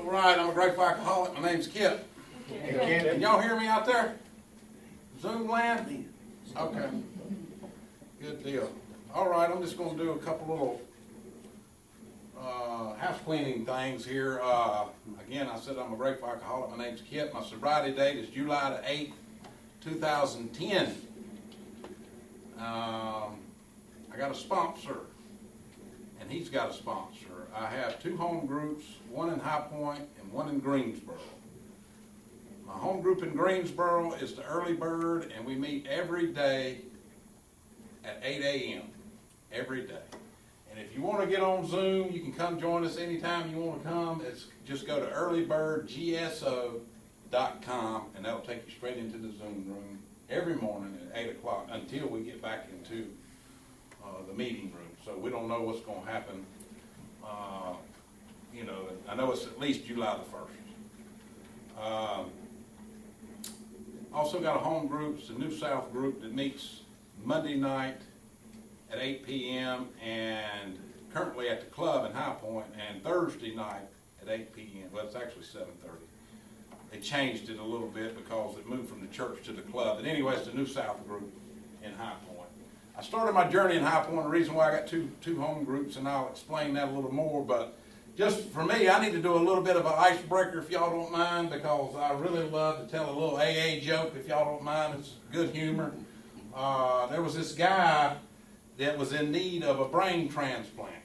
Right, I'm a grateful alcoholic. My name's Kip. Can y'all hear me out there? Zoom land? Okay. Good deal. All right, I'm just going to do a couple little house cleaning things here. Again, I said I'm a grateful alcoholic. My name's Kip. My sobriety date is July the 8th, 2010. I got a sponsor, and he's got a sponsor. I have two home groups, one in High Point and one in Greensboro. My home group in Greensboro is the Early Bird, and we meet every day at 8 a.m. every day. And if you want to get on Zoom, you can come join us anytime you want to come. Just go to earlybirdgso.com, and that'll take you straight into the Zoom room every morning at 8 o'clock until we get back into the meeting room. So we don't know what's going to happen. I know it's at least July the 1st. Also got a home group, it's a New South group that meets Monday night at 8 p.m. and currently at the club in High Point, and Thursday night at 8 p.m. Well, it's actually 7:30. They changed it a little bit because it moved from the church to the club. But anyway, it's the New South group in High Point. I started my journey in High Point. The reason why I got two home groups, and I'll explain that a little more. But just for me, I need to do a little bit of an icebreaker, if y'all don't mind, because I really love to tell a little AA joke, if y'all don't mind. It's good humor. There was this guy that was in need of a brain transplant.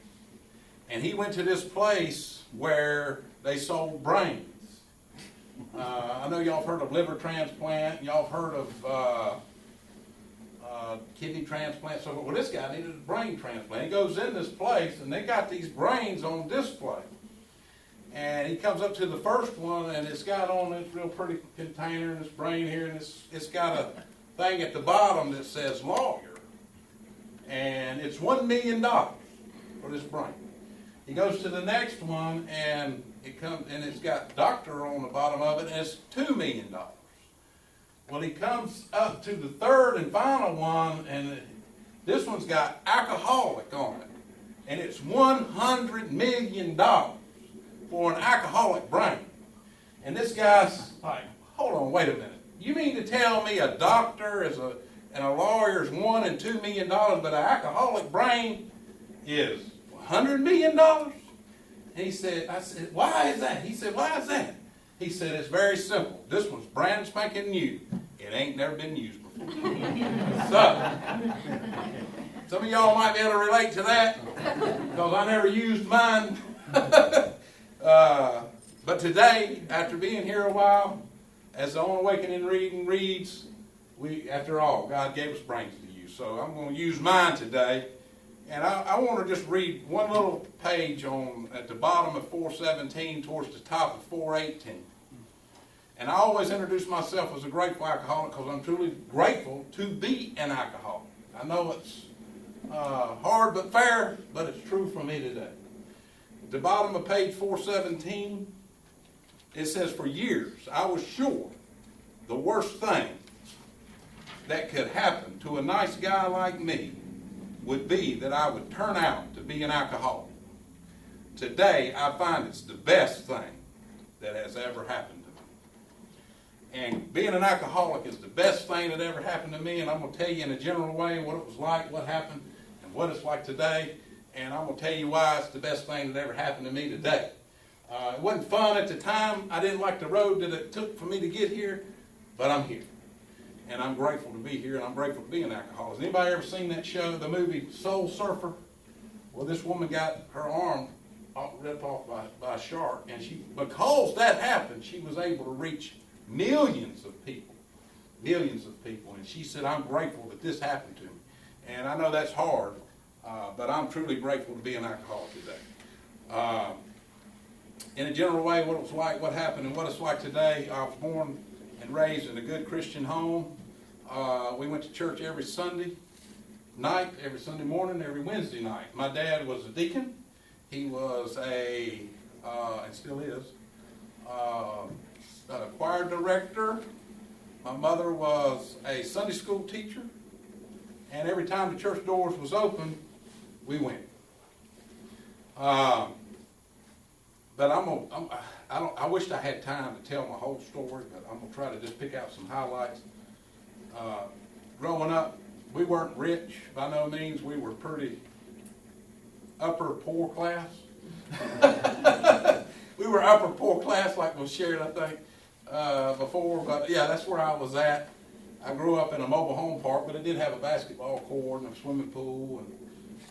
And he went to this place where they sold brains. I know y'all have heard of liver transplant. Y'all have heard of kidney transplant. So, well, this guy needed a brain transplant. He goes in this place, and they got these brains on display. And he comes up to the first one, and it's got on this real pretty container, this brain here, and it's got a thing at the bottom that says lawyer. And it's $1 million for this brain. He goes to the next one, and it's got doctor on the bottom of it, and it's $2 million. Well, he comes up to the third and final one, and this one's got alcoholic on it. And it's $100 million for an alcoholic brain. And this guy's like, hold on, wait a minute. You mean to tell me a doctor and a lawyer's $1 and $2 million, but an alcoholic brain is $100 million? And I said, why is that? He said, why is that? He said, it's very simple. This one's brand spanking new. It ain't never been used before. So, some of y'all might be able to relate to that, because I never used mine. But today, after being here a while, as the On Awakening reading reads, after all, God gave us brains to use. So I'm going to use mine today. And I want to just read one little page at the bottom of 417 towards the top of 418. And I always introduce myself as a grateful alcoholic because I'm truly grateful to be an alcoholic. I know it's hard but fair, but it's true for me today. At the bottom of page 417, it says, for years I was sure the worst thing that could happen to a nice guy like me would be that I would turn out to be an alcoholic. Today, I find it's the best thing that has ever happened to me. And being an alcoholic is the best thing that ever happened to me, and I'm going to tell you in a general way what it was like, what happened, and what it's like today, and I'm going to tell you why it's the best thing that ever happened to me today. It wasn't fun at the time. I didn't like the road that it took for me to get here, but I'm here. And I'm grateful to be here, and I'm grateful to be an alcoholic. Has anybody ever seen that show, the movie Soul Surfer? Well, this woman got her arm ripped off by a shark, and because that happened, she was able to reach millions of people. And she said, I'm grateful that this happened to me. And I know that's hard, but I'm truly grateful to be an alcoholic today. In a general way, what it was like, what happened, and what it's like today, I was born and raised in a good Christian home. We went to church every Sunday night, every Sunday morning, every Wednesday night. My dad was a deacon. He was and still is, a choir director. My mother was a Sunday school teacher. And every time the church doors was open, we went. But but I wished I had time to tell my whole story, but I'm gonna try to just pick out some highlights. Growing up, we weren't rich by no means. We were pretty upper poor class. We were upper poor class, like was shared, I think, before. But yeah, that's where I was at. I grew up in a mobile home park, but it did have a basketball court and a swimming pool and,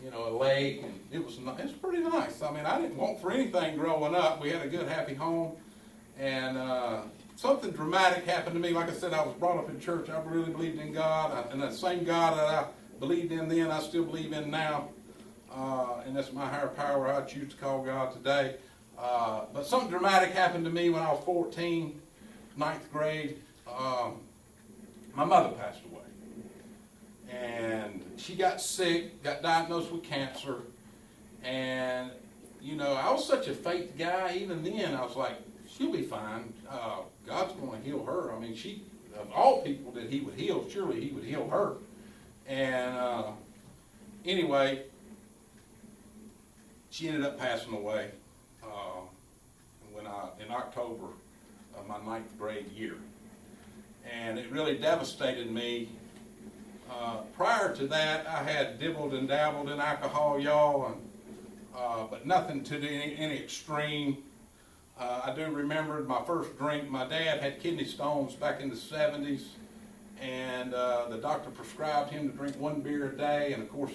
you know, a lake, and it was pretty nice. I mean, I didn't want for anything growing up. We had a good, happy home, and something dramatic happened to me. Like I said, I was brought up in church. I really believed in God, and the same God that I believed in then, I still believe in now, and that's my higher power I choose to call God today. But something dramatic happened to me when I was 14, ninth grade. My mother passed away. And she got sick, got diagnosed with cancer. And, you know, I was such a faith guy. Even then, I was like, she'll be fine. God's going to heal her. I mean, she, of all people that he would heal, surely he would heal her. And anyway, she ended up passing away in October of my ninth grade year. And it really devastated me. Prior to that, I had dibbled and dabbled in alcohol, y'all, and but nothing to any extreme. I do remember my first drink. My dad had kidney stones back in the 70s, and the doctor prescribed him to drink 1 beer a day. And of course,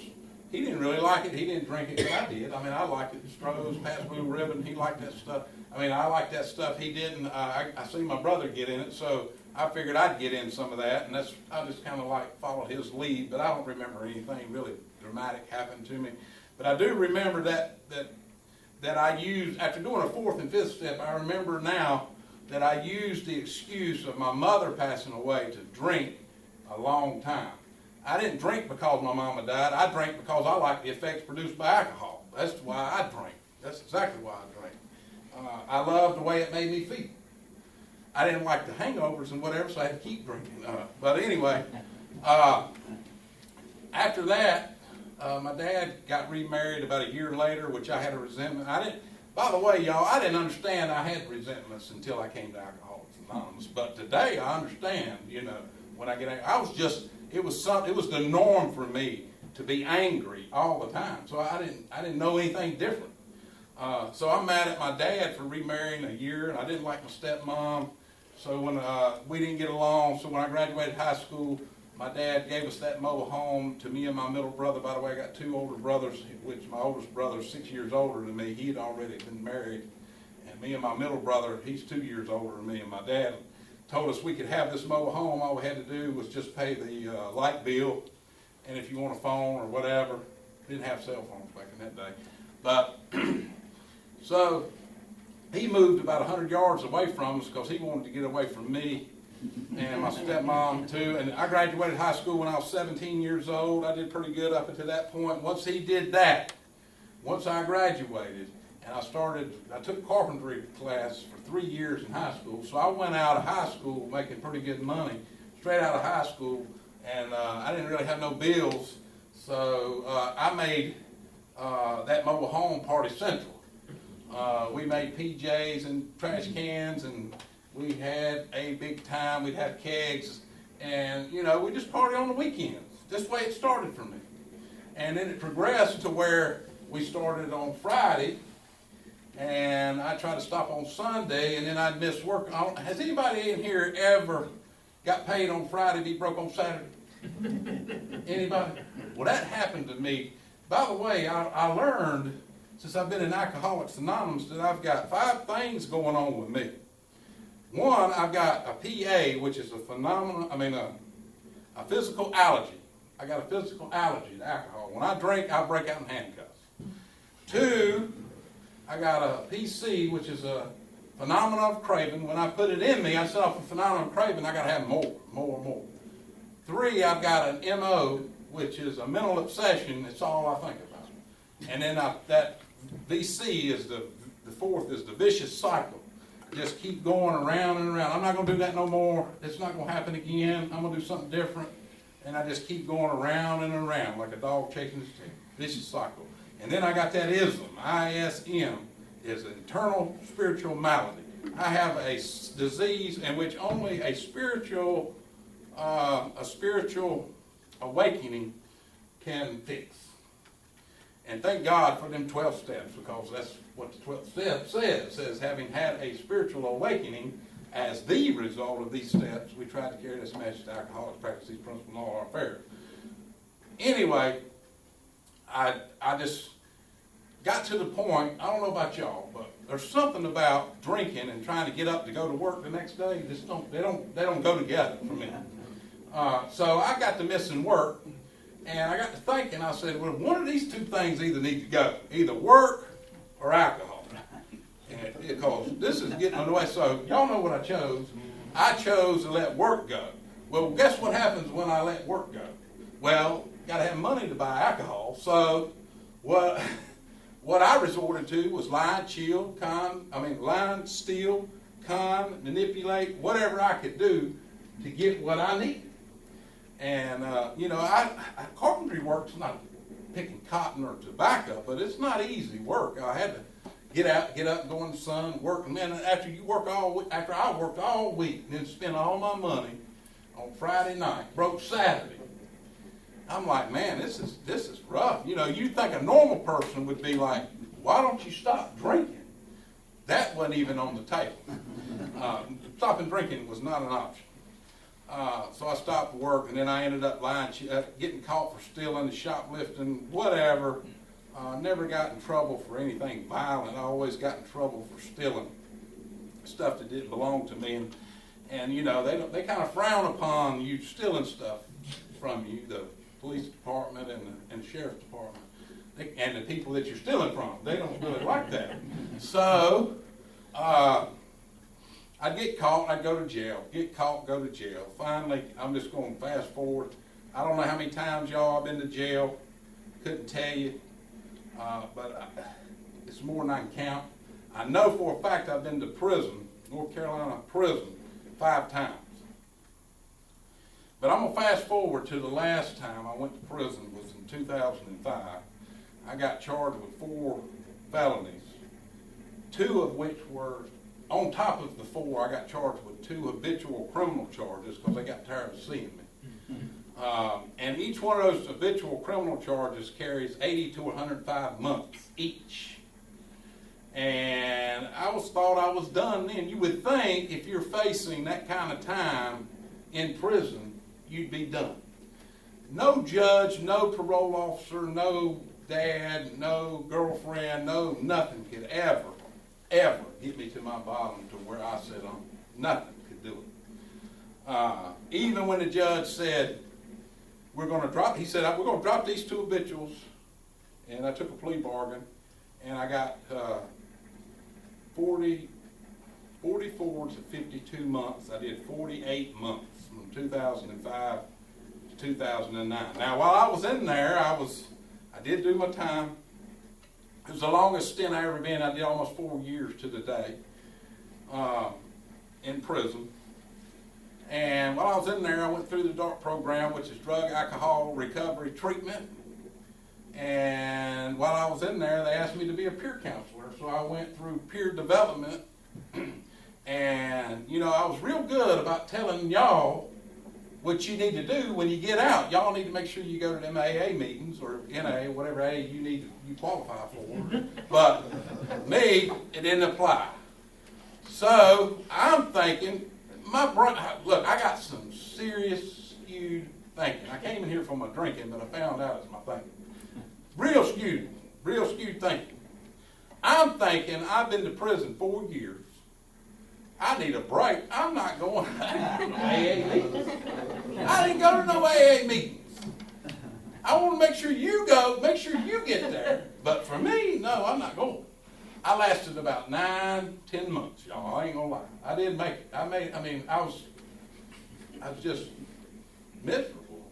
he didn't really like it. He didn't drink it, but I did. I mean, I liked it. Stroh's, Pabst Blue Ribbon. He liked that stuff. I mean, I liked that stuff. He didn't. I seen my brother get in it, so I figured I'd get in some of that, and I just kind of like followed his lead, but I don't remember anything really dramatic happened to me. But I do remember that I used, after doing a 4th and 5th step, I remember now that I used the excuse of my mother passing away to drink a long time. I didn't drink because my mama died. I drank because I liked the effects produced by alcohol. That's why I drank. That's exactly why I drank. I loved the way it made me feel. I didn't like the hangovers and whatever, so I had to keep drinking. But anyway, after that, my dad got remarried about a year later, which I had a resentment. By the way, y'all, I didn't understand I had resentments until I came to Alcoholics Anonymous. But today I understand, you know, when I get angry. It was the norm for me to be angry all the time. So I didn't know anything different. So I'm mad at my dad for remarrying a year, and I didn't like my stepmom. So when we didn't get along, so when I graduated high school, my dad gave us that mobile home to me and my middle brother. By the way, I got 2 older brothers, which my oldest brother is 6 years older than me. He had already been married. And me and my middle brother, he's 2 years older than me. And my dad told us we could have this mobile home. All we had to do was just pay the light bill. And if you want a phone or whatever, didn't have cell phones back in that day. But so he moved about 100 yards away from us because he wanted to get away from me and my stepmom too. And I graduated high school when I was 17 years old. I did pretty good up until that point. Once he did that, once I graduated, and I took carpentry class for 3 years in high school. So I went out of high school making pretty good money, straight out of high school, and I didn't really have no bills. So I made that mobile home party central. We made PJs and trash cans, and we had a big time. We'd have kegs, and you know, we just partied on the weekends. This way it started for me. And then it progressed to where we started on Friday, and I tried to stop on Sunday, and then I'd miss work. Has anybody in here ever got paid on Friday, be broke on Saturday? Anybody? Well, that happened to me. By the way, I learned since I've been in Alcoholics Anonymous that I've got 5 things going on with me. One, I've got a PA, which is a physical allergy. I got a physical allergy to alcohol. When I drink, I break out in handcuffs. 2, I got a PC, which is a phenomenon of craving. When I put it in me, I set off a phenomenon of craving. I got to have more. 3, I've got an MO, which is a mental obsession. It's all I think about. And then that VC is the 4th is the vicious cycle. Just keep going around and around. I'm not going to do that no more. It's not going to happen again. I'm going to do something different. And I just keep going around and around like a dog chasing his tail. Vicious cycle. And then I got that ISM. ISM is an eternal spiritual malady. I have a disease in which only a spiritual awakening can fix. And thank God for them 12 steps, because that's what the 12th step says. It says, having had a spiritual awakening as the result of these steps, we try to carry this message to alcoholics, practice these principles in all our affairs. Anyway, I just got to the point, I don't know about y'all, but there's something about drinking and trying to get up to go to work the next day. They don't go together for me. So I got to missing work, and I got to thinking. I said, well, one of these two things either need to go, either work or alcohol, because this is getting in the way. So y'all know what I chose. I chose to let work go. Well, guess what happens when I let work go? Well, got to have money to buy alcohol. So what I resorted to was lie, steal, manipulate, whatever I could do to get what I needed. And, carpentry work's not picking cotton or tobacco, but it's not easy work. I had to get up, go in the sun, work, and then after I worked all week, and then spent all my money on Friday night, broke Saturday. I'm like, man, this is rough. You think a normal person would be like, why don't you stop drinking? That wasn't even on the table. Stopping drinking was not an option. So I stopped work, and then I ended up getting caught for stealing, shoplifting, whatever. Never got in trouble for anything violent. I always got in trouble for stealing stuff that didn't belong to me. And they kind of frown upon you stealing stuff from you, the police department and the sheriff's department, and the people that you're stealing from. They don't really like that. So I'd get caught, I'd go to jail. Get caught, go to jail. Finally, I'm just going to fast forward. I don't know how many times y'all have been to jail. Couldn't tell you. But it's more than I can count. I know for a fact I've been to prison, North Carolina prison, 5 times. But I'm going to fast forward to the last time I went to prison was in 2005. I got charged with 4 felonies, 2 of which were, on top of the 4, I got charged with 2 habitual criminal charges because they got tired of seeing me. And each one of those habitual criminal charges carries 80 to 105 months each. And I thought I was done then. You would think if you're facing that kind of time in prison, you'd be done. No judge, no parole officer, no dad, no girlfriend, no nothing could ever get me to my bottom to where I said nothing could do it. Even when the judge said, we're going to drop these 2 habituals, and I took a plea bargain, and I got 44 to 52 months. I did 48 months from 2005 to 2009. Now, while I was in there, I did do my time. It was the longest stint I ever been. I did almost 4 years to the day in prison. And while I was in there, I went through the DART program, which is drug, alcohol, recovery treatment. And while I was in there, they asked me to be a peer counselor. So I went through peer development. And, I was real good about telling y'all what you need to do when you get out. Y'all need to make sure you go to them AA meetings or NA, whatever AA you qualify for. But me, it didn't apply. So I'm thinking, look, I got some serious skewed thinking. I came in here for my drinking, but I found out it's my thinking. Real skewed thinking. I'm thinking I've been to prison 4 years. I need a break. I'm not going to AA meetings. I didn't go to no AA meetings. I want to make sure you go, make sure you get there. But for me, no, I'm not going. I lasted about 9-10 months, y'all. I ain't gonna lie. I didn't make it. I was just miserable.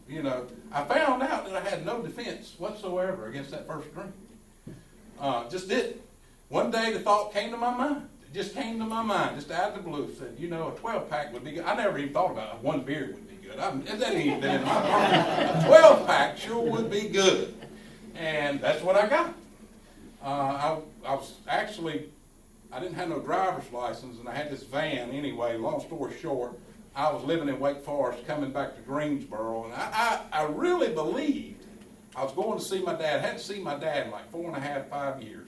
I found out that I had no defense whatsoever against that first drink. Just didn't. One day the thought came to my mind. It just came to my mind, just out of the blue. Said, a 12-pack would be good. I never even thought about it. 1 beer would be good. That ain't even been in my mind. A 12-pack sure would be good. And that's what I got. I was actually I didn't have no driver's license, and I had this van anyway. Long story short, I was living in Wake Forest, coming back to Greensboro, and I really believed I was going to see my dad. I hadn't seen my dad in like 4.5, 5 years.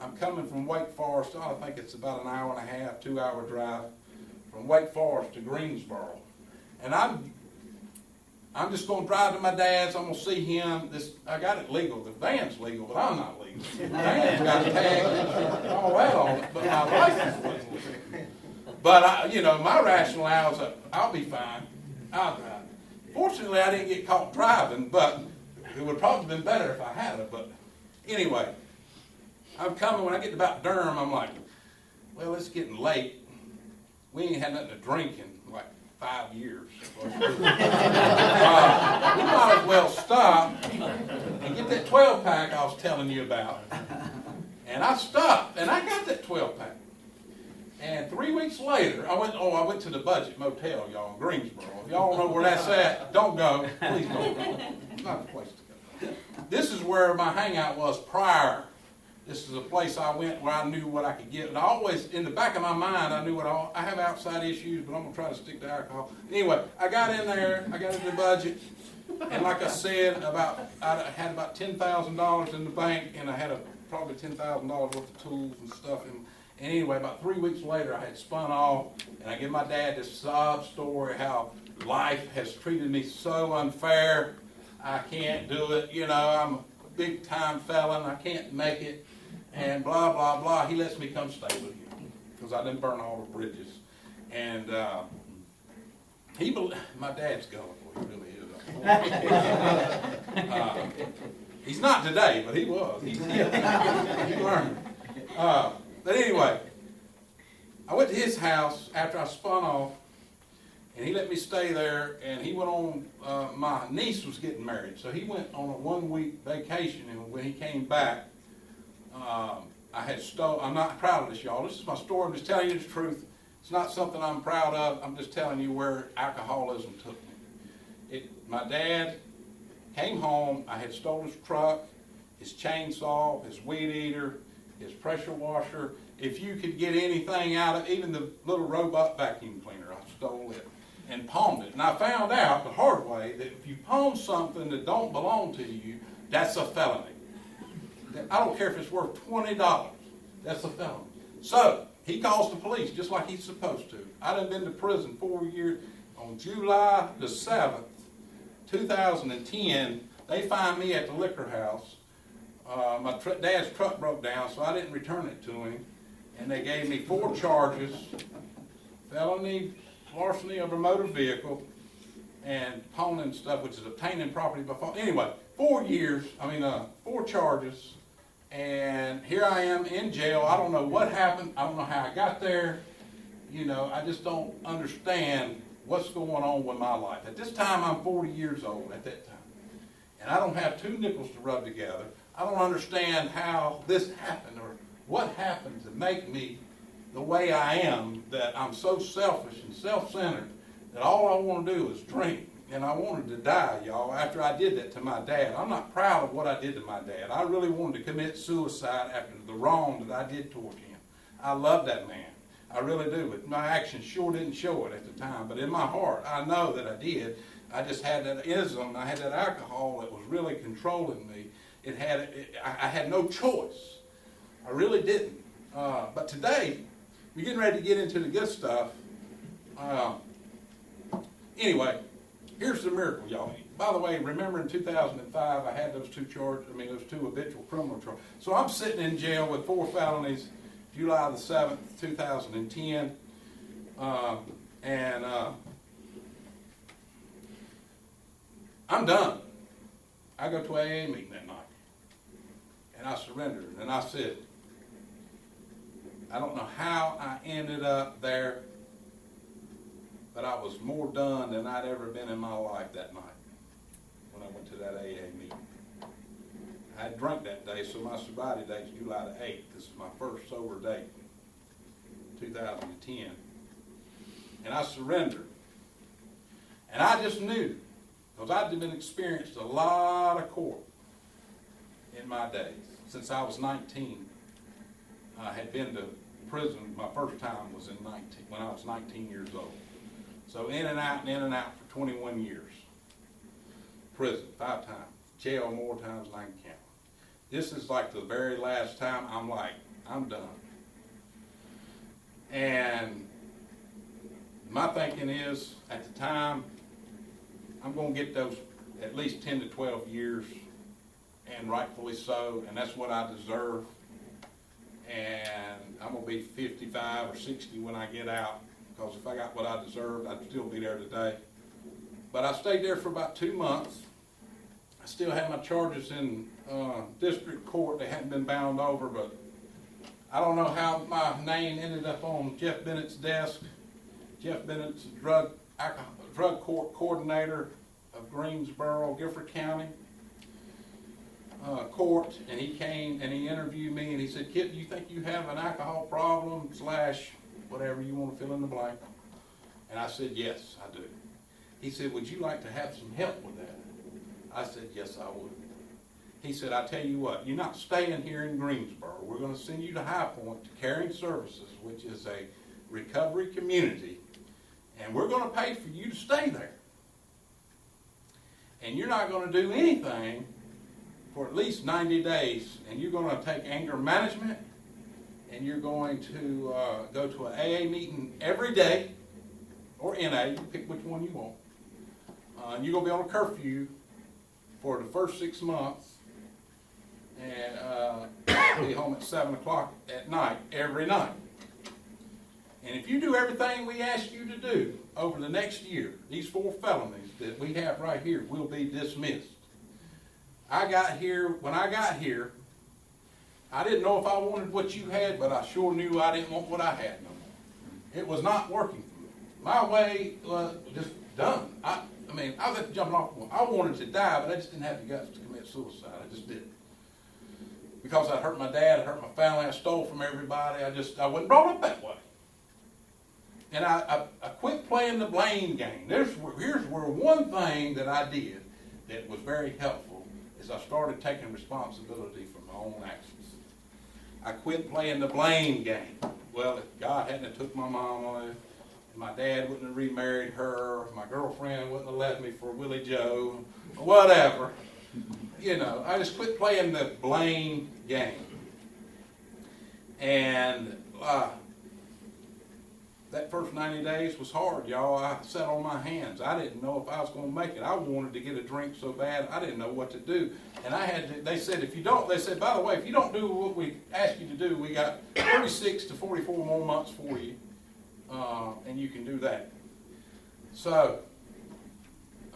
I'm coming from Wake Forest. I think it's about an hour and a half, 2-hour drive from Wake Forest to Greensboro. And I'm just going to drive to my dad's. I'm going to see him. I got it legal. The van's legal, but I'm not legal. The van's got a tag and all that on it, but my license wasn't legal. But, my rationale was, I'll be fine. I'll drive. Fortunately, I didn't get caught driving, but it would probably have been better if I had it. But anyway, I'm coming. When I get to about Durham, I'm like, well, it's getting late. We ain't had nothing to drink in like 5 years. We might as well stop and get that 12-pack I was telling you about. And I stopped, and I got that 12-pack. And 3 weeks later, I went to the Budget Motel, y'all, in Greensboro. If y'all know where that's at, don't go. Please don't go. It's not the place to go. This is where my hangout was prior. This is a place I went where I knew what I could get. And I always, in the back of my mind, I knew I have outside issues, but I'm going to try to stick to alcohol. Anyway, I got in there, I got into the budget, and like I said, I had about $10,000 in the bank, and I had probably $10,000 worth of tools and stuff. And anyway, about 3 weeks later, I had spun off, and I give my dad this sob story how life has treated me so unfair. I can't do it. I'm a big-time felon. I can't make it. And blah, blah, blah. He lets me come stay with him because I didn't burn all the bridges. And my dad's gullible. He really is. He's not today, but he was. He learned. But anyway, I went to his house after I spun off, and he let me stay there, and he went on, my niece was getting married, so he went on a 1-week vacation, and when he came back, I'm not proud of this, y'all. This is my story. I'm just telling you the truth. It's not something I'm proud of. I'm just telling you where alcoholism took me. My dad came home. I had stolen his truck, his chainsaw, his weed eater, his pressure washer. If you could get anything out of even the little robot vacuum cleaner, I stole it and pawned it. And I found out the hard way that if you pawn something that don't belong to you, that's a felony. I don't care if it's worth $20. That's a felony. So he calls the police just like he's supposed to. I done been to prison 4 years. On July the 7th, 2010, they find me at the liquor house. My dad's truck broke down, so I didn't return it to him. And they gave me 4 charges: felony, larceny of a motor vehicle, and pawning stuff, which is obtaining property by fault. Anyway, 4 charges. And here I am in jail. I don't know what happened. I don't know how I got there. I just don't understand what's going on with my life. At this time, I'm 40 years old at that time. And I don't have 2 nickels to rub together. I don't understand how this happened or what happened to make me the way I am, that I'm so selfish and self-centered that all I want to do is drink. And I wanted to die, y'all, after I did that to my dad. I'm not proud of what I did to my dad. I really wanted to commit suicide after the wrong that I did toward him. I love that man. I really do. But my actions sure didn't show it at the time. But in my heart, I know that I did. I just had that ism. I had that alcohol that was really controlling me. I had no choice. I really didn't. But today, we're getting ready to get into the good stuff. Anyway, here's the miracle, y'all. By the way, remember in 2005, I had those 2 habitual criminal charges. So I'm sitting in jail with 4 felonies, July the 7th, 2010. I'm done. I go to AA meeting that night. And I surrendered. And I said, I don't know how I ended up there, but I was more done than I'd ever been in my life that night when I went to that AA meeting. I had drunk that day, so my sobriety date is July the 8th. This is my first sober date, 2010. And I surrendered. And I just knew, because I'd been experienced a lot of court in my days. Since I was 19, I had been to prison, my first time was when I was 19 years old. So in and out for 21 years. Prison, 5 times. Jail more times than I can count. This is like the very last time I'm done. And my thinking is, at the time, I'm going to get those at least 10 to 12 years, and rightfully so, and that's what I deserve. And I'm going to be 55 or 60 when I get out, because if I got what I deserved, I'd still be there today. But I stayed there for about 2 months. I still had my charges in district court. They hadn't been bound over, but I don't know how my name ended up on Jeff Bennett's desk. Jeff Bennett's drug court coordinator of Greensboro, Gifford County court, and he came and he interviewed me and he said, "Kip, do you think you have an alcohol problem / whatever you want to fill in the blank?" And I said, "Yes, I do." He said, "Would you like to have some help with that?" I said, "Yes, I would." He said, "I tell you what, you're not staying here in Greensboro. We're going to send you to High Point to Caring Services, which is a recovery community, and we're going to pay for you to stay there. And you're not going to do anything for at least 90 days, and you're going to take anger management, and you're going to go to an AA meeting every day, or NA, you pick which one you want. And you're going to be on a curfew for the first 6 months, and be home at 7 o'clock at night every night. And if you do everything we ask you to do over the next year, these 4 felonies that we have right here will be dismissed." When I got here, I didn't know if I wanted what you had, but I sure knew I didn't want what I had no more. It was not working for me. My way was just done. I was at the jumping off point. I wanted to die, but I just didn't have the guts to commit suicide. I just didn't. Because I hurt my dad, I hurt my family, I stole from everybody. I wasn't brought up that way. And I quit playing the blame game. Here's where one thing that I did that was very helpful is I started taking responsibility for my own actions. I quit playing the blame game. Well, if God hadn't have took my mom away, my dad wouldn't have remarried her, my girlfriend wouldn't have left me for Willie Joe, whatever. I just quit playing the blame game. And that first 90 days was hard, y'all. I sat on my hands. I didn't know if I was going to make it. I wanted to get a drink so bad, I didn't know what to do. And they said, by the way, if you don't do what we ask you to do, we got 36 to 44 more months for you, and you can do that. So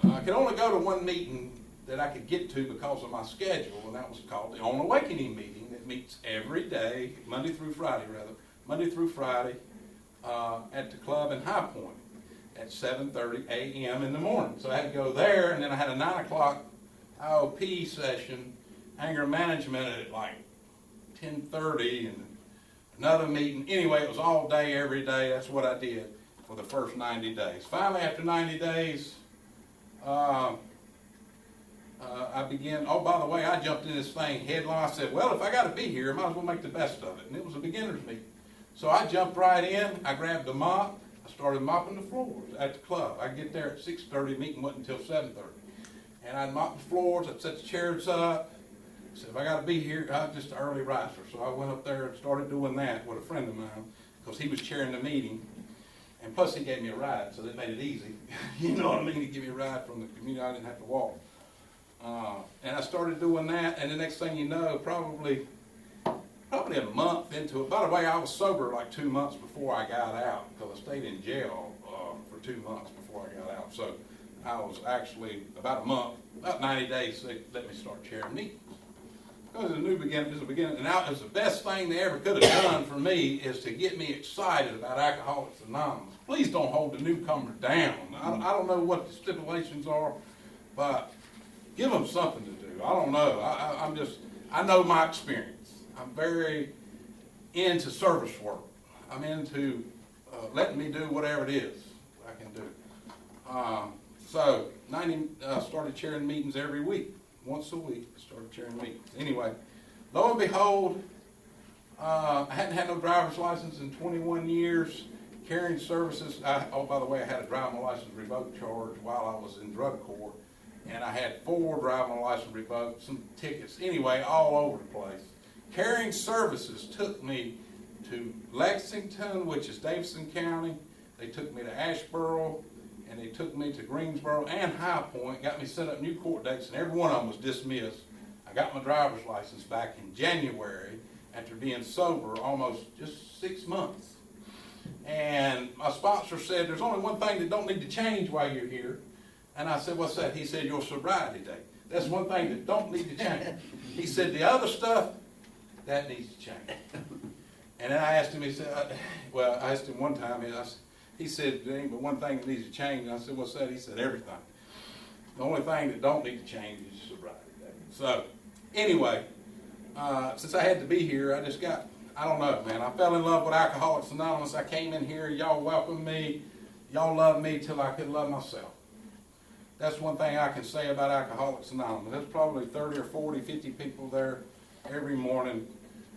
I could only go to one meeting that I could get to because of my schedule, and that was called the On Awakening meeting that meets every day, Monday through Friday, at the club in High Point at 7:30 a.m. in the morning. So I had to go there, and then I had a 9 o'clock IOP session, anger management at like 10:30, and another meeting. Anyway, it was all day, every day. That's what I did for the first 90 days. Finally, after 90 days, I began, by the way, I jumped in this thing headlong. I said, well, if I got to be here, I might as well make the best of it. And it was a beginner's meeting. So I jumped right in. I grabbed a mop. I started mopping the floors at the club. I'd get there at 6:30. Meeting wasn't until 7:30. And I'd mop the floors. I'd set the chairs up. I said, if I got to be here, I'm just an early riser. So I went up there and started doing that with a friend of mine because he was chairing the meeting. And plus, he gave me a ride, so that made it easy. You know what I mean? He gave me a ride from the community. I didn't have to walk. And I started doing that, and the next thing you know, probably a month into it. By the way, I was sober like 2 months before I got out because I stayed in jail for 2 months before I got out. So I was actually about 90 days, they let me start chairing meetings. Because it's a new beginning, and now it was the best thing they ever could have done for me is to get me excited about Alcoholics Anonymous. Please don't hold the newcomer down. I don't know what the stipulations are, but give them something to do. I don't know. I know my experience. I'm very into service work. I'm into letting me do whatever it is I can do. So started chairing meetings every week. Once a week, I started chairing meetings. Anyway, lo and behold, I hadn't had no driver's license in 21 years. Carrying services. Oh, by the way, I had a driving license revoked charge while I was in drug court, and I had 4 driving license revoked, some tickets. Anyway, all over the place. Carrying services took me to Lexington, which is Davidson County. They took me to Asheboro, and they took me to Greensboro and High Point. Got me set up new court dates, and every one of them was dismissed. I got my driver's license back in January after being sober almost just 6 months. And my sponsor said, there's only one thing that don't need to change while you're here. And I said, what's that? He said, your sobriety date. That's one thing that don't need to change. He said, the other stuff, that needs to change. And then I asked him, he said, I asked him one time, he said, there ain't but one thing that needs to change. And I said, what's that? He said, everything. The only thing that don't need to change is your sobriety date. So, anyway, since I had to be here, I don't know, man. I fell in love with Alcoholics Anonymous. I came in here, y'all welcomed me. Y'all loved me till I couldn't love myself. That's one thing I can say about Alcoholics Anonymous. There's probably 30 or 40, 50 people there every morning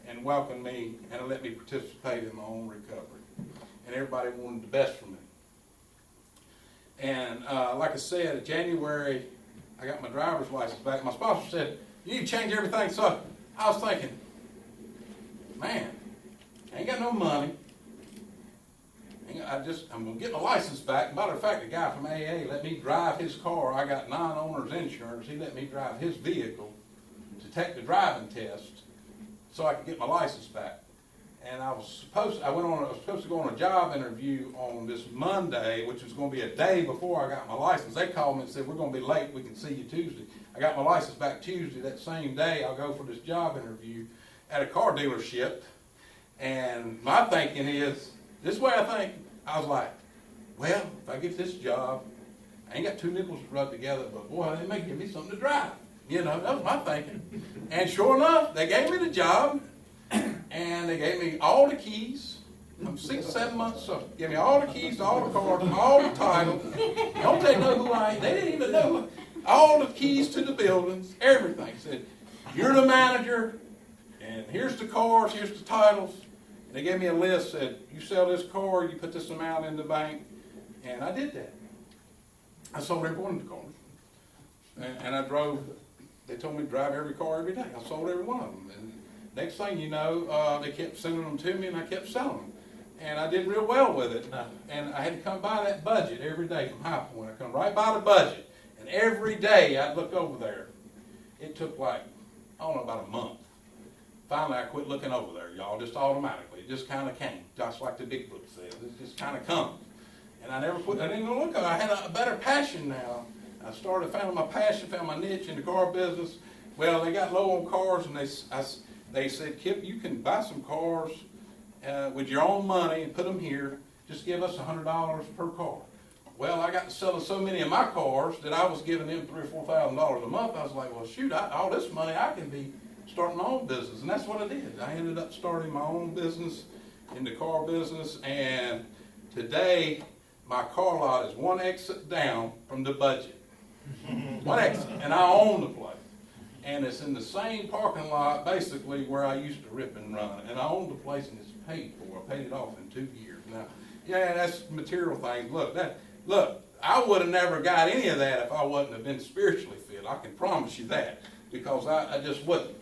and welcomed me and let me participate in my own recovery. And everybody wanted the best for me. And like I said, in January, I got my driver's license back. My sponsor said, you need to change everything. So I was thinking, man, I ain't got no money. I'm going to get my license back. Matter of fact, the guy from AA let me drive his car. I got non-owner's insurance. He let me drive his vehicle to take the driving test so I could get my license back. And I was supposed to go on a job interview on this Monday, which was going to be a day before I got my license. They called me and said, we're going to be late. We can see you Tuesday. I got my license back Tuesday. That same day, I'll go for this job interview at a car dealership. And my thinking is, this way I think, I was like, well, if I get this job, I ain't got 2 nickels to rub together, but boy, they may give me something to drive. You know, that was my thinking. And sure enough, they gave me the job, and they gave me all the keys. I'm 6, 7 months, so gave me all the keys to all the cars, all the title. Don't they know who I am? They didn't even know. All the keys to the buildings, everything. Said, you're the manager, and here's the cars, here's the titles. And they gave me a list, said, you sell this car, you put this amount in the bank. And I did that. I sold every one of the cars. And I drove, they told me to drive every car every day. I sold every one of them. And next thing you know, they kept sending them to me and I kept selling them. And I did real well with it. And I had to come by that budget every day from High Point. I come right by the budget. And every day I'd look over there. It took like, I don't know, about a month. Finally, I quit looking over there, y'all, just automatically. It just kind of came, just like the big book says. It just kind of comes. And I never quit. I didn't even look over. I had a better passion now. I found my passion, found my niche in the car business. Well, they got low on cars, and they said, Kip, you can buy some cars with your own money and put them here. Just give us $100 per car. Well, I got to selling so many of my cars that I was giving them $3,000 or $4,000 a month. I was like, well, shoot, all this money I can be starting my own business. And that's what I did. I ended up starting my own business in the car business. And today, my car lot is one exit down from the budget. One exit. And I own the place. And it's in the same parking lot, basically, where I used to rip and run. And I own the place, and it's paid for. I paid it off in 2 years. Now, yeah, that's material things. Look, I would have never got any of that if I wouldn't have been spiritually fit. I can promise you that, because I just wouldn't.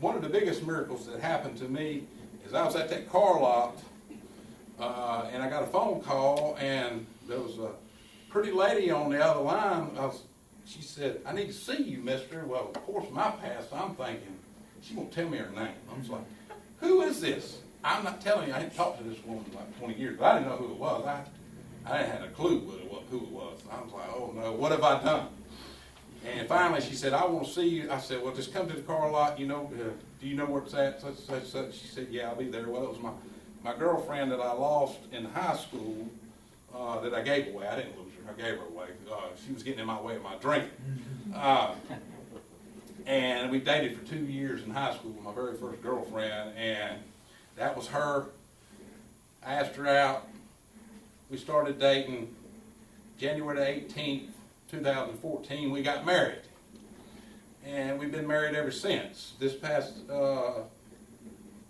One of the biggest miracles that happened to me is I was at that car lot, and I got a phone call, and there was a pretty lady on the other line. She said, I need to see you, mister. Well, of course, my past, I'm thinking, she won't tell me her name. I was like, who is this? I'm not telling you, I hadn't talked to this woman in like 20 years, but I didn't know who it was. I didn't have a clue who it was. I was like, oh no, what have I done? And finally she said, I want to see you. I said, well, just come to the car lot, do you know where it's at? Such. She said, yeah, I'll be there. Well, it was my girlfriend that I lost in high school that I gave away. I didn't lose her, I gave her away. She was getting in my way of my drinking. And we dated for 2 years in high school, my very first girlfriend, and that was her. I asked her out. We started dating January the 18th, 2014. We got married. And we've been married ever since. This past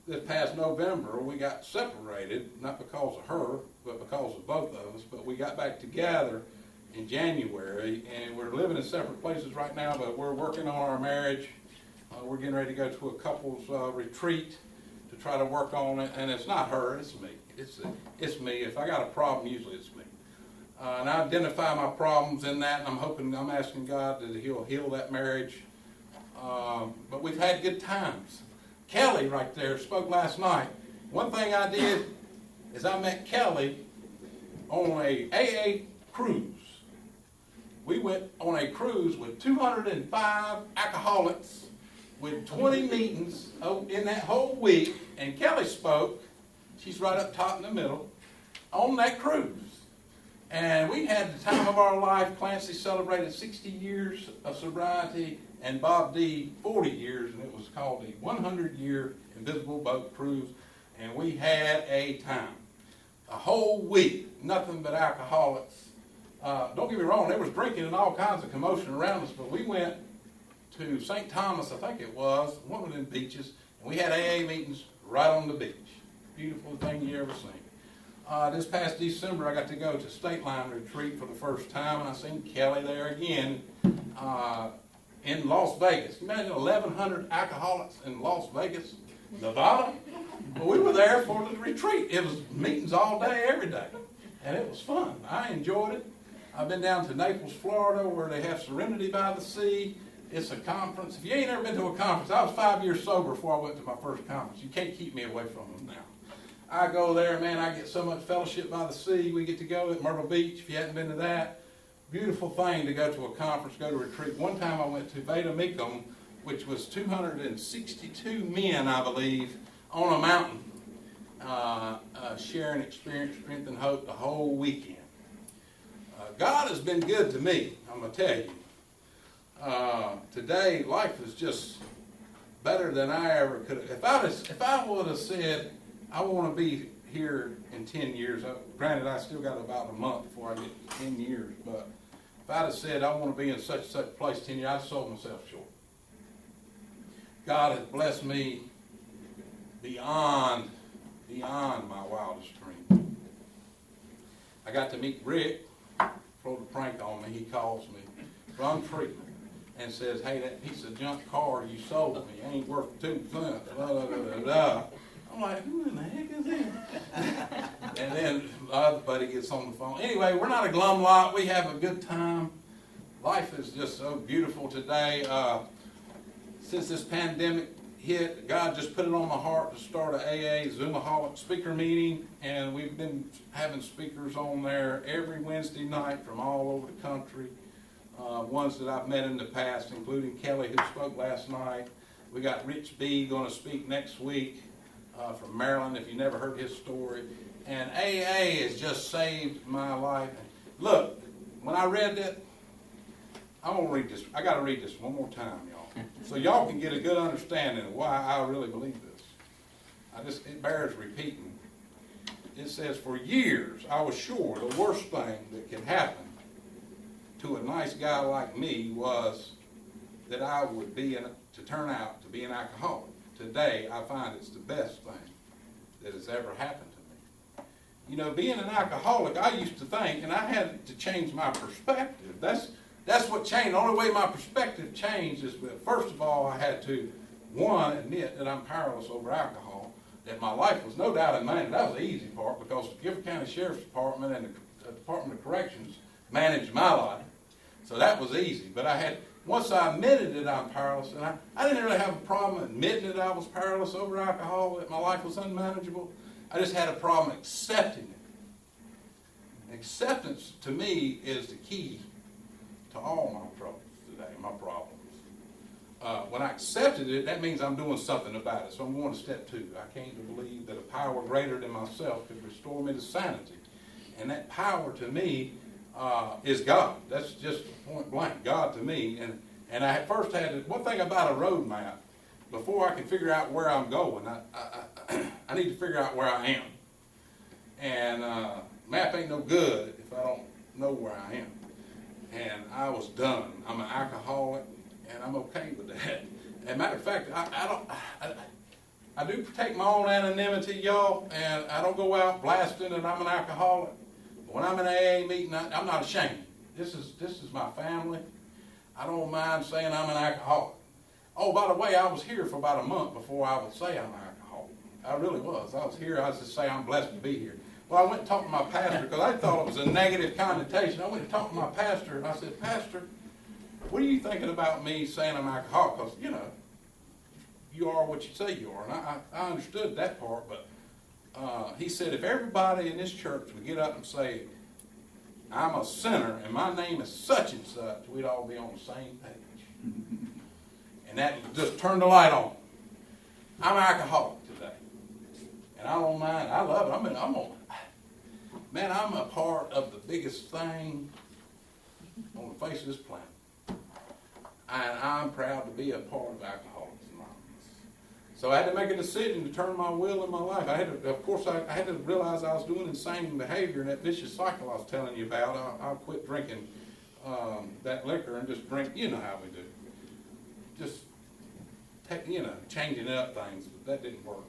this past November, we got separated, not because of her, but because of both of us. But we got back together in January, and we're living in separate places right now, but we're working on our marriage. We're getting ready to go to a couple's retreat to try to work on it, and it's not her, it's me. It's me. If I got a problem, usually it's me. And I identify my problems in that, and I'm asking God that He'll heal that marriage. But we've had good times. Kelly right there spoke last night. One thing I did is I met Kelly on a AA cruise. We went on a cruise with 205 alcoholics with 20 meetings in that whole week, and Kelly spoke. She's right up top in the middle on that cruise. And we had the time of our life. Clancy celebrated 60 years of sobriety, and Bob D 40 years, and it was called the 100-year Invisible Boat Cruise, and we had a time. A whole week, nothing but alcoholics. Don't get me wrong, there was drinking and all kinds of commotion around us, but we went to St. Thomas, I think it was, one of them beaches, and we had AA meetings right on the beach. Beautiful thing you ever seen. This past December, I got to go to State Line Retreat for the first time, and I seen Kelly there again in Las Vegas. Imagine 1,100 alcoholics in Las Vegas, Nevada. Well, we were there for the retreat. It was meetings all day, every day, and it was fun. I enjoyed it. I've been down to Naples, Florida, where they have Serenity by the Sea. It's a conference. If you ain't ever been to a conference, I was 5 years sober before I went to my first conference. You can't keep me away from them now. I go there, man, I get so much fellowship by the sea. We get to go at Myrtle Beach, if you hadn't been to that. Beautiful thing to go to a conference, go to a retreat. One time I went to Veda Mecum, which was 262 men, I believe, on a mountain, sharing experience, strength, and hope the whole weekend. God has been good to me, I'm going to tell you. Today, life is just better than I ever could have. If I would have said, I want to be here in 10 years, granted I still got about a month before I get 10 years, but if I'd have said I want to be in such and such place 10 years, I'd have sold myself short. God has blessed me beyond my wildest dreams. I got to meet Rick, throw the prank on me. He calls me from treatment and says, hey, that piece of junk car you sold me ain't worth 2 cents. Blah, blah, blah, blah, blah. I'm like, who in the heck is this? And then the other buddy gets on the phone. Anyway, we're not a glum lot. We have a good time. Life is just so beautiful today. Since this pandemic hit, God just put it on my heart to start an AA Zoomaholic speaker meeting, and we've been having speakers on there every Wednesday night from all over the country. Ones that I've met in the past, including Kelly, who spoke last night. We got Rich B going to speak next week from Maryland, if you never heard his story. And AA has just saved my life. Look, when I read that, I'm going to read this. I got to read this one more time, y'all, so y'all can get a good understanding of why I really believe this. It bears repeating. It says, for years I was sure the worst thing that could happen to a nice guy like me was that I would to turn out to be an alcoholic. Today I find it's the best thing that has ever happened to me. You know, being an alcoholic, I used to think, and I had to change my perspective. That's what changed. The only way my perspective changed is that, first of all, I had to, one, admit that I'm powerless over alcohol, that my life was no doubt in vain. That was the easy part, because the Gifford County Sheriff's Department and the Department of Corrections managed my life. So that was easy. But once I admitted that I'm powerless, and I didn't really have a problem admitting that I was powerless over alcohol, that my life was unmanageable. I just had a problem accepting it. Acceptance, to me, is the key to all my troubles today, my problems. When I accepted it, that means I'm doing something about it. So I'm going to step 2. I came to believe that a power greater than myself could restore me to sanity. And that power, to me, is God. That's just point blank, God to me. And I first had to, one thing about a road map, before I can figure out where I'm going, I need to figure out where I am. And map ain't no good if I don't know where I am. And I was done. I'm an alcoholic, and I'm okay with that. As a matter of fact, I do protect my own anonymity, y'all, and I don't go out blasting that I'm an alcoholic. But when I'm in an AA meeting, I'm not ashamed. This is my family. I don't mind saying I'm an alcoholic. Oh, by the way, I was here for about a month before I would say I'm an alcoholic. I really was. I was here. I was just saying I'm blessed to be here. Well, I went and talked to my pastor because I thought it was a negative connotation. I went and talked to my pastor, and I said, Pastor, what are you thinking about me saying I'm an alcoholic? Because, you know, you are what you say you are. And I understood that part, but he said, if everybody in this church would get up and say, I'm a sinner and my name is such and such, we'd all be on the same page. And that just turned the light on. I'm an alcoholic today. And I don't mind. I love it. I'm a part of the biggest thing on the face of this planet. And I'm proud to be a part of Alcoholics Anonymous. So I had to make a decision to turn my will in my life. I had to realize I was doing insane behavior in that vicious cycle I was telling you about. I'll quit drinking that liquor and just drink, you know how we do. Just, changing up things, but that didn't work.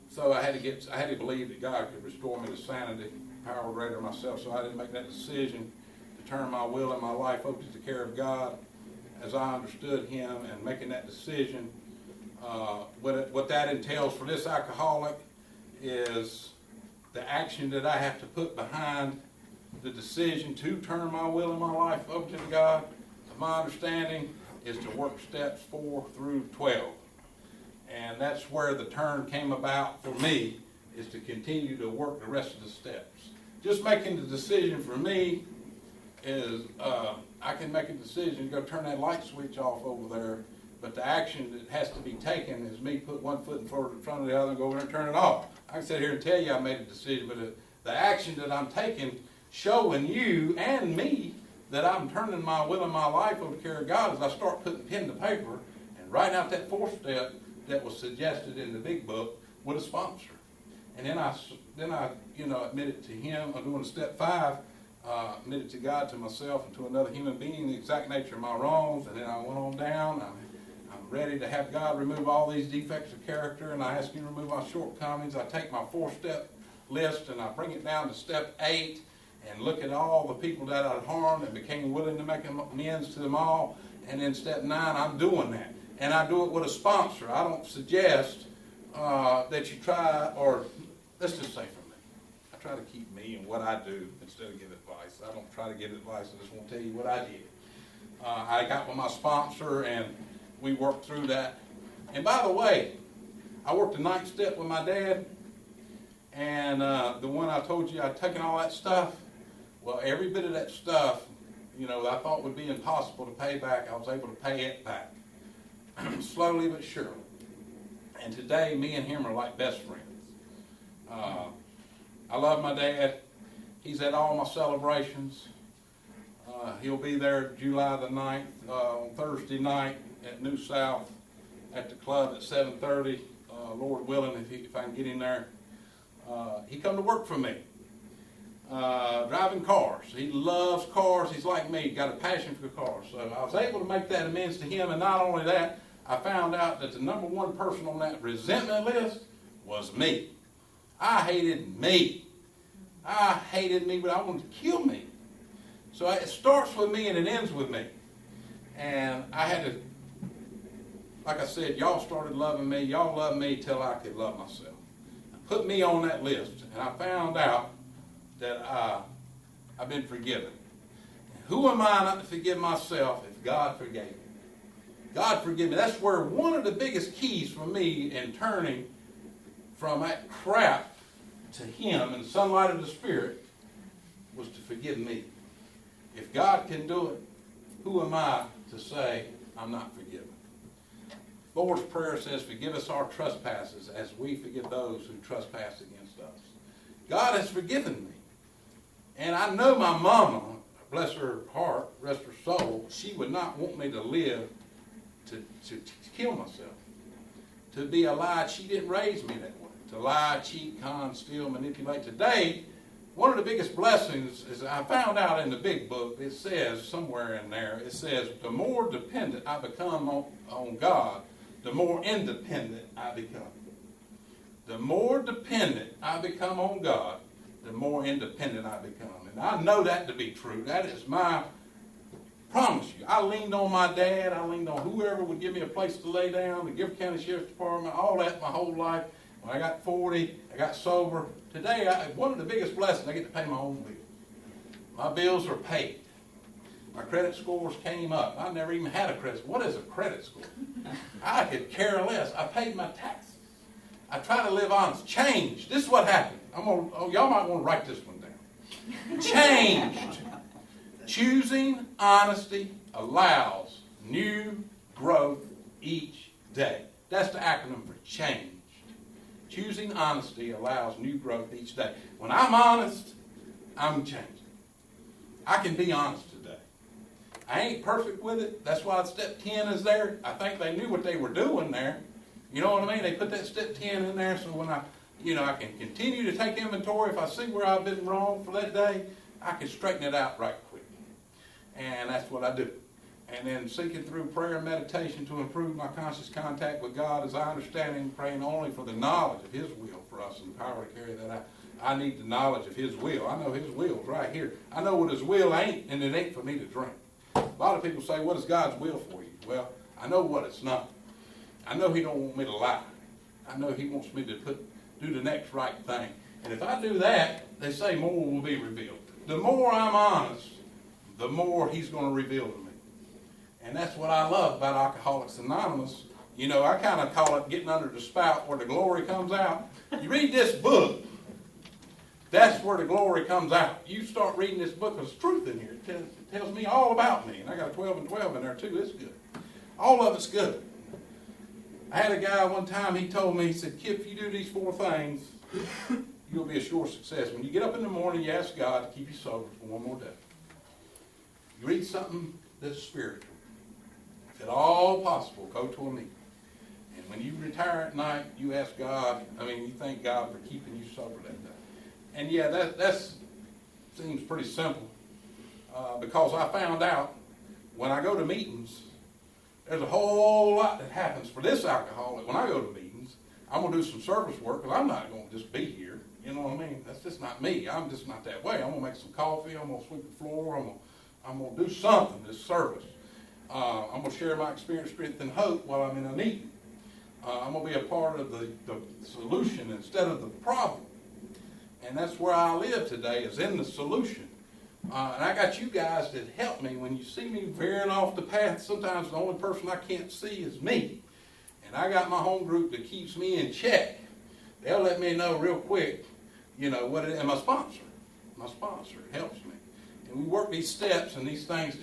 So I had to believe that God could restore me to sanity, power greater than myself. So I had to make that decision to turn my will and my life over to the care of God as I understood Him, and making that decision. What that entails for this alcoholic is the action that I have to put behind the decision to turn my will and my life over to God. My understanding is to work steps 4 through 12. And that's where the turn came about for me, is to continue to work the rest of the steps. Just making the decision for me is, I can make a decision, go turn that light switch off over there, but the action that has to be taken is me put one foot in front of the other and go over there and turn it off. I can sit here and tell you I made a decision, but the action that I'm taking, showing you and me that I'm turning my will and my life over to care of God, as I start putting pen to paper and writing out that 4th step that was suggested in the big book with a sponsor. And then I admit it to Him. I'm doing step 5, admit it to God, to myself, and to another human being, the exact nature of my wrongs. And then I went on down. I'm ready to have God remove all these defects of character, and I ask Him to remove my shortcomings. I take my 4-step list and I bring it down to step 8 and look at all the people that I'd harmed and became willing to make amends to them all. And then step 9, I'm doing that. And I do it with a sponsor. I don't suggest that you try, or let's just say for me, I try to keep me and what I do instead of give advice. I don't try to give advice. I just want to tell you what I did. I got with my sponsor and we worked through that. And by the way, I worked the 9th step with my dad, and the one I told you I'd taken all that stuff. Well, every bit of that stuff, I thought would be impossible to pay back, I was able to pay it back. Slowly but surely. And today, me and him are like best friends. I love my dad. He's at all my celebrations. He'll be there July the 9th, on Thursday night at New South at the club at 7:30. Lord willing, if I can get him there. He come to work for me. Driving cars. He loves cars. He's like me, got a passion for cars. So I was able to make that amends to him, and not only that, I found out that the number 1 person on that resentment list was me. I hated me. But I wanted to kill me. So it starts with me and it ends with me. And I had to, like I said, y'all started loving me. Y'all loved me till I could love myself. Put me on that list, and I found out that I've been forgiven. Who am I not to forgive myself if God forgave me? God forgive me. That's where one of the biggest keys for me in turning from that crap to Him in the sunlight of the Spirit was to forgive me. If God can do it, who am I to say I'm not forgiven? The Lord's Prayer says, forgive us our trespasses as we forgive those who trespass against us. God has forgiven me. And I know my mama, bless her heart, rest her soul, she would not want me to live to kill myself. To be a lie. She didn't raise me that way. To lie, cheat, con, steal, manipulate. Today, one of the biggest blessings is I found out in the big book, it says somewhere in there, it says the more dependent I become on God, the more independent I become. The more dependent I become on God, the more independent I become. And I know that to be true. That is my promise you. I leaned on my dad. I leaned on whoever would give me a place to lay down, the Gifford County Sheriff's Department, all that my whole life. When I got 40, I got sober. Today, one of the biggest blessings, I get to pay my own bills. My bills are paid. My credit scores came up. I never even had a credit score. What is a credit score? I could care less. I paid my taxes. I try to live honest. Changed. This is what happened. Y'all might want to write this one down. Changed. Choosing honesty allows new growth each day. That's the acronym for changed. Choosing honesty allows new growth each day. When I'm honest, I'm changing. I can be honest today. I ain't perfect with it. That's why step 10 is there. I think they knew what they were doing there. You know what I mean? They put that step 10 in there so when I can continue to take inventory. If I see where I've been wrong for that day, I can straighten it out right quick. And that's what I do. And then seeking through prayer and meditation to improve my conscious contact with God as I understand Him, praying only for the knowledge of His will for us and the power to carry that out. I need the knowledge of His will. I know His will's right here. I know what His will ain't, and it ain't for me to drink. A lot of people say, what is God's will for you? Well, I know what it's not. I know He don't want me to lie. I know He wants me to do the next right thing. And if I do that, they say more will be revealed. The more I'm honest, the more He's going to reveal to me. And that's what I love about Alcoholics Anonymous. You know, I kind of call it getting under the spout where the glory comes out. You read this book, that's where the glory comes out. You start reading this book, there's truth in here. It tells me all about me. And I got a 12 and 12 in there too. It's good. All of it's good. I had a guy one time, he told me, he said, Kip, if you do these 4 things, you'll be a sure success. When you get up in the morning, you ask God to keep you sober for one more day. You read something that's spiritual. If at all possible, go to a meeting. And when you retire at night, you ask God, you thank God for keeping you sober that day. And yeah, that seems pretty simple because I found out when I go to meetings, there's a whole lot that happens for this alcoholic. When I go to meetings, I'm going to do some service work because I'm not going to just be here. You know what I mean? That's just not me. I'm just not that way. I'm going to make some coffee. I'm going to sweep the floor. I'm going to do something, this service. I'm going to share my experience, strength, and hope while I'm in a meeting. I'm going to be a part of the solution instead of the problem. And that's where I live today, is in the solution. And I got you guys that help me. When you see me veering off the path, sometimes the only person I can't see is me. And I got my home group that keeps me in check. They'll let me know real quick, what it is. And my sponsor helps me. And we work these steps and these things,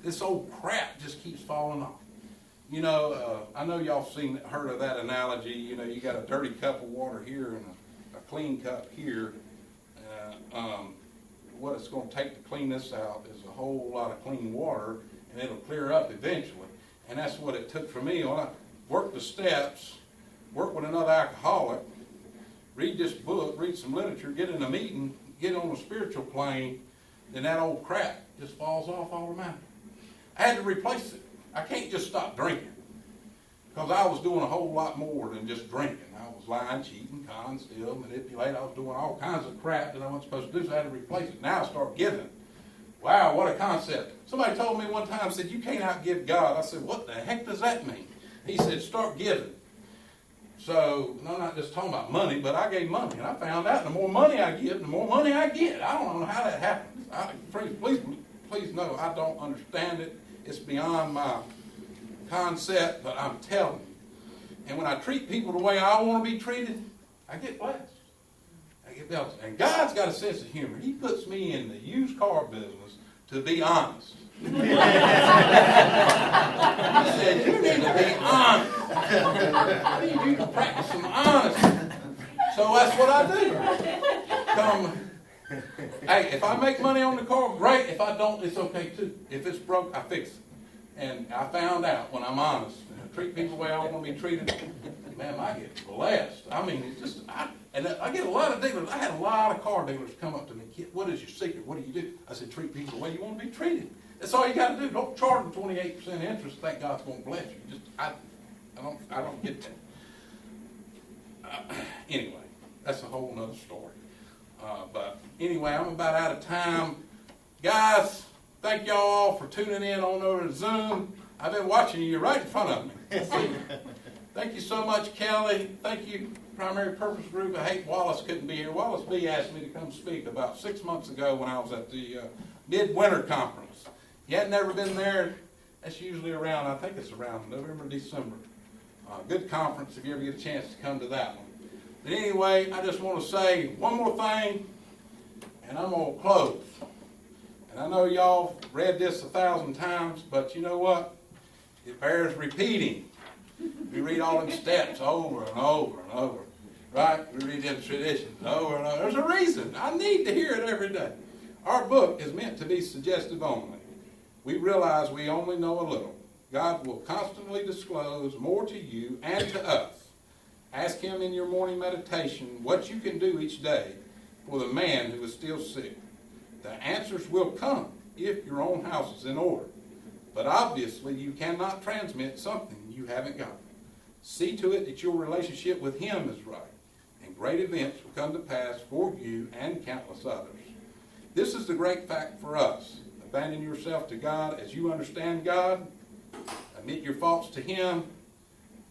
this old crap just keeps falling off. I know y'all heard of that analogy. You got a dirty cup of water here and a clean cup here. What it's going to take to clean this out is a whole lot of clean water, and it'll clear up eventually. And that's what it took for me. When I worked the steps, work with another alcoholic, read this book, read some literature, get in a meeting, get on a spiritual plane, then that old crap just falls off automatically. I had to replace it. I can't just stop drinking because I was doing a whole lot more than just drinking. I was lying, cheating, con, steal, manipulate. I was doing all kinds of crap that I wasn't supposed to do, so I had to replace it. Now I start giving. Wow, what a concept. Somebody told me one time, said, you can't outgive God. I said, what the heck does that mean? He said, start giving. So, I'm not just talking about money, but I gave money. And I found out the more money I give, the more money I get. I don't know how that happens. Please know, I don't understand it. It's beyond my concept, but I'm telling you. And when I treat people the way I want to be treated, I get blessed. I get blessed. And God's got a sense of humor. He puts me in the used car business to be honest. He said, you need to be honest. I need you to practice some honesty. So that's what I do. Hey, if I make money on the car, great. If I don't, it's okay too. If it's broke, I fix it. And I found out when I'm honest, and I treat people the way I want to be treated, man, I get blessed. It's just, I get a lot of dealers. I had a lot of car dealers come up to me, Kip, what is your secret? What do you do? I said, treat people the way you want to be treated. That's all you got to do. Don't charge them 28% interest. Think God's going to bless you. I don't get that. Anyway, that's a whole nother story. But anyway, I'm about out of time. Guys, thank y'all all for tuning in on over to Zoom. I've been watching you right in front of me. Thank you so much, Kelly. Thank you, Primary Purpose Group. I hate Wallace couldn't be here. Wallace B. asked me to come speak about 6 months ago when I was at the Midwinter Conference. He had never been there. That's usually around, I think it's around November, December. Good conference if you ever get a chance to come to that one. But anyway, I just want to say one more thing, and I'm going to close. And I know y'all read this 1,000 times, but you know what? It bears repeating. We read all them steps over and over and over, right? We read them traditions over and over. There's a reason. I need to hear it every day. Our book is meant to be suggestive only. We realize we only know a little. God will constantly disclose more to you and to us. Ask him in your morning meditation what you can do each day for the man who is still sick. The answers will come if your own house is in order. But obviously you cannot transmit something you haven't got. See to it that your relationship with him is right, and great events will come to pass for you and countless others. This is the great fact for us. Abandon yourself to God as you understand God. Admit your faults to him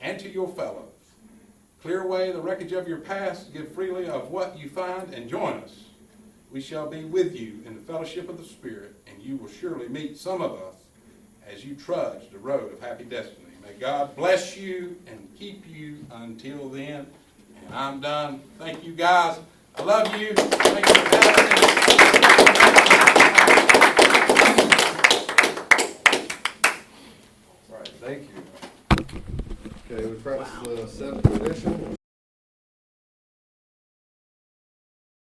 and to your fellows. Clear away the wreckage of your past. Give freely of what you find and join us. We shall be with you in the fellowship of the Spirit, and you will surely meet some of us as you trudge the road of happy destiny. May God bless you and keep you until then. And I'm done. Thank you, guys. I love you. Thank you for having me. All right, thank you. Okay, we practiced the 7th edition.